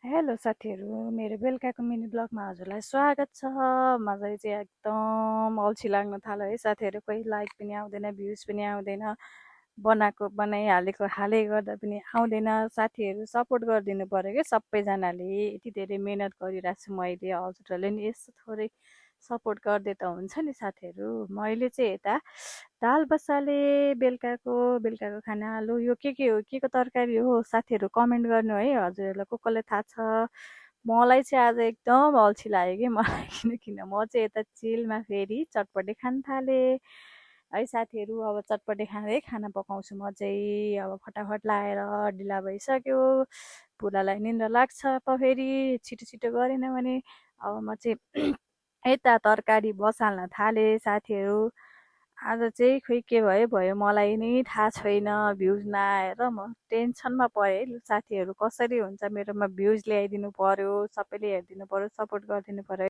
Hello साथीहरू, मेरो बेलुकाको मिनी ब्लगमा हजुरलाई स्वागत छ। मलाई चाहिँ एकदम अल्छी लाग्न थाल्यो है साथीहरू। कोही लाइक पनि आउँदैन, भ्युज पनि आउँदैन, बनाएको बनाइहालेको हालै गर्दा पनि आउँदैन। साथीहरू सपोर्ट गरिदिनु पऱ्यो क्या सबैजनाले। यति धेरै मिहिनेत गरिरहेको छु मैले, हजुरहरूले नि यस्तो थोरै सपोर्ट गरिदिए त हुन्छ नि साथीहरू। मैले चाहिँ यता दाल बसाले बेलुकाको खाना। लु यो के हो, के को तरकारी हो साथीहरू कमेन्ट गर्नु है। हजुरहरूलाई कसलाई थाहा छ। मलाई चाहिँ आज एकदम अल्छी लाग्यो कि मलाई किन म चाहिँ यता चिलमा फेरि चटपटे खान थालेँ है साथीहरू। अब चटपटे खाँदै खाना पकाउँछु म चाहिँ। अब फटाफट लाएर ढिला भइसक्यो, बुढालाई निन्द्रा लाग्छ फेरि छिटो छिटो गरेन भने। अब म चाहिँ यता तरकारी बसाल्न थालेँ साथीहरू। आज चाहिँ खोइ के भयो भयो मलाई नै थाहा छैन। भ्युज नआएर म टेन्सनमा परेँ है। लु साथीहरू कसरी हुन्छ, मेरोमा भ्युज ल्याइदिनु पर्यो, सबैले हेरिदिनु पर्यो, सपोर्ट गरिदिनु पर्यो।